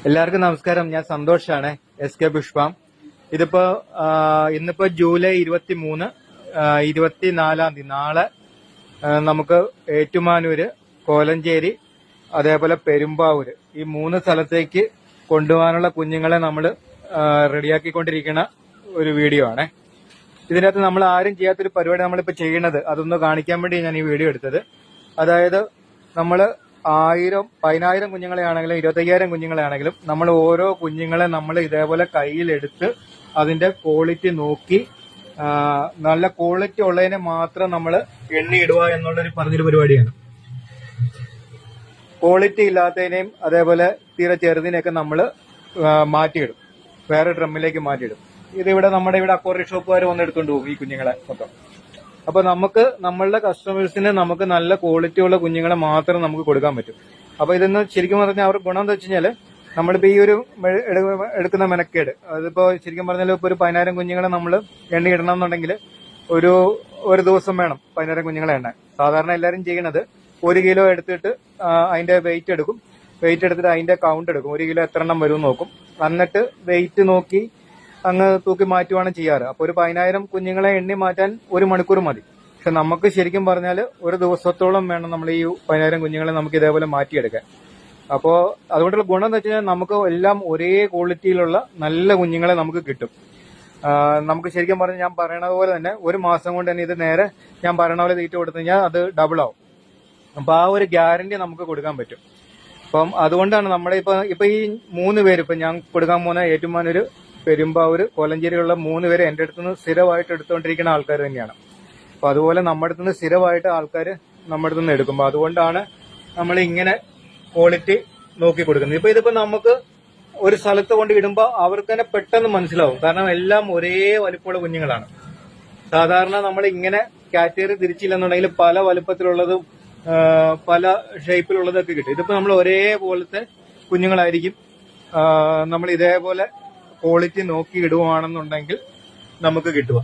എല്ലാവർക്കും നമസ്കാരം. ഞാൻ സന്തോഷാണ്, SK പുഷ്പം. ഇതിപ്പോ ഇന്നിപ്പോ ജൂലൈ 23, 24 തീയതി നാളെ നമുക്ക് ഏറ്റുമാനൂര്, കോലഞ്ചേരി, അതേപോലെ പെരുമ്പാവൂര് ഈ 3 സ്ഥലത്തേക്ക് കൊണ്ടുപോകാനുള്ള കുഞ്ഞുങ്ങളെ നമ്മൾ റെഡിയാക്കിക്കൊണ്ടിരിക്കുന്ന ഒരു വീഡിയോ ആണ്. ഇതിനകത്ത് നമ്മൾ ആരും ചെയ്യാത്തൊരു പരിപാടി നമ്മളിപ്പോ ചെയ്യണത്, അതൊന്ന് കാണിക്കാൻ വേണ്ടി ഞാൻ ഈ വീഡിയോ എടുത്തത്. അതായത് നമ്മൾ 1000 കുഞ്ഞുങ്ങളെ ആണെങ്കിലും 25,000 കുഞ്ഞുങ്ങളെ ആണെങ്കിലും നമ്മൾ ഓരോ കുഞ്ഞുങ്ങളെ നമ്മൾ ഇതേപോലെ കയ്യിലെടുത്ത് അതിന്റെ ക്വാളിറ്റി നോക്കി നല്ല ക്വാളിറ്റി ഉള്ളതിനെ മാത്രം നമ്മൾ എണ്ണിയിടുക എന്നുള്ളൊരു പറഞ്ഞൊരു പരിപാടിയാണ്. ക്വാളിറ്റി ഇല്ലാത്തതിനെയും അതേപോലെ തീരെ ചെറുതിനെയൊക്കെ നമ്മൾ മാറ്റിയിടും, വേറെ ഡ്രമ്മിലേക്ക് മാറ്റിയിടും. ഇതിവിടെ നമ്മുടെ ഇവിടെ അക്വാറിയം ഷോപ്പുകാർ വന്ന് എടുത്തുകൊണ്ട് പോകും ഈ കുഞ്ഞുങ്ങളെ മൊത്തം. അപ്പൊ നമുക്ക് നമ്മളുടെ കസ്റ്റമേഴ്സിന് നമുക്ക് നല്ല ക്വാളിറ്റി ഉള്ള കുഞ്ഞുങ്ങളെ മാത്രം നമുക്ക് കൊടുക്കാൻ പറ്റും. അപ്പൊ ഇതെന്ന് ശരിക്കും പറഞ്ഞാൽ അവർക്ക് ഗുണം എന്താ വെച്ച് കഴിഞ്ഞാല്, നമ്മളിപ്പോ ഈ ഒരു എടുക്കുന്ന മെനക്കേട്, അതിപ്പോ ശരിക്കും പറഞ്ഞാൽ ഇപ്പൊ ഒരു 10,000 കുഞ്ഞുങ്ങളെ നമ്മൾ എണ്ണി ഇടണം എന്നുണ്ടെങ്കിൽ ഒരു ദിവസം വേണം 10,000 കുഞ്ഞുങ്ങളെ എണ്ണ. സാധാരണ എല്ലാവരും ചെയ്യണത് 1 കിലോ എടുത്തിട്ട് അതിന്റെ വെയിറ്റ് എടുക്കും, വെയിറ്റ് എടുത്തിട്ട് അതിന്റെ കൗണ്ട് എടുക്കും, 1 കിലോ എത്ര എണ്ണം വരും നോക്കും, എന്നിട്ട് വെയിറ്റ് നോക്കി അങ്ങ് തൂക്കി മാറ്റുവാണ് ചെയ്യാറ്. അപ്പൊ ഒരു 10,000 കുഞ്ഞുങ്ങളെ എണ്ണി മാറ്റാൻ 1 മണിക്കൂർ മതി. പക്ഷെ നമുക്ക് ശരിക്കും പറഞ്ഞാൽ ഒരു ദിവസത്തോളം വേണം നമ്മൾ ഈ 10,000 കുഞ്ഞുങ്ങളെ നമുക്ക് ഇതേപോലെ മാറ്റിയെടുക്കാൻ. അപ്പോ അതുകൊണ്ടുള്ള ഗുണം എന്ന് വെച്ച് കഴിഞ്ഞാൽ നമുക്ക് എല്ലാം ഒരേ ക്വാളിറ്റിയിലുള്ള നല്ല കുഞ്ഞുങ്ങളെ നമുക്ക് കിട്ടും. നമുക്ക് ശരിക്കും പറഞ്ഞാൽ ഞാൻ പറയണ പോലെ തന്നെ 1 മാസം കൊണ്ട് തന്നെ ഇത് നേരെ ഞാൻ പറയണ പോലെ തീറ്റ കൊടുത്തു കഴിഞ്ഞാൽ അത് ഡബിൾ ആവും. അപ്പൊ ആ ഒരു ഗ്യാരണ്ടി നമുക്ക് കൊടുക്കാൻ പറ്റും. അപ്പം അതുകൊണ്ടാണ് നമ്മുടെ ഇപ്പൊ ഈ 3 പേര്, ഇപ്പൊ ഞാൻ കൊടുക്കാൻ പോകുന്ന ഏറ്റുമാനൂര്, പെരുമ്പാവൂര്, കോലഞ്ചേരിയുള്ള 3 പേര് എന്റെ അടുത്തുനിന്ന് സ്ഥിരമായിട്ട് എടുത്തുകൊണ്ടിരിക്കുന്ന ആൾക്കാർ തന്നെയാണ്. അപ്പൊ അതുപോലെ നമ്മുടെ അടുത്തുനിന്ന് സ്ഥിരമായിട്ട് ആൾക്കാർ നമ്മുടെ അടുത്തുനിന്ന് എടുക്കുമ്പോൾ അതുകൊണ്ടാണ് നമ്മൾ ഇങ്ങനെ ക്വാളിറ്റി നോക്കി കൊടുക്കുന്നത്. ഇതിപ്പോ നമുക്ക് ഒരു സ്ഥലത്ത് കൊണ്ട് ഇടുമ്പോൾ അവർക്ക് തന്നെ പെട്ടെന്ന് മനസ്സിലാവും, കാരണം എല്ലാം ഒരേ വലിപ്പമുള്ള കുഞ്ഞുങ്ങളാണ്. സാധാരണ നമ്മൾ ഇങ്ങനെ കാറ്റഗറി തിരിച്ചില്ലെന്നുണ്ടെങ്കിൽ പല വലുപ്പത്തിലുള്ളതും പല ഷേപ്പിലുള്ളതൊക്കെ കിട്ടും. ഇതിപ്പോ നമ്മൾ ഒരേപോലത്തെ കുഞ്ഞുങ്ങളായിരിക്കും നമ്മൾ ഇതേപോലെ ക്വാളിറ്റി നോക്കി ഇടുവാണെന്നുണ്ടെങ്കിൽ നമുക്ക് കിട്ടുക.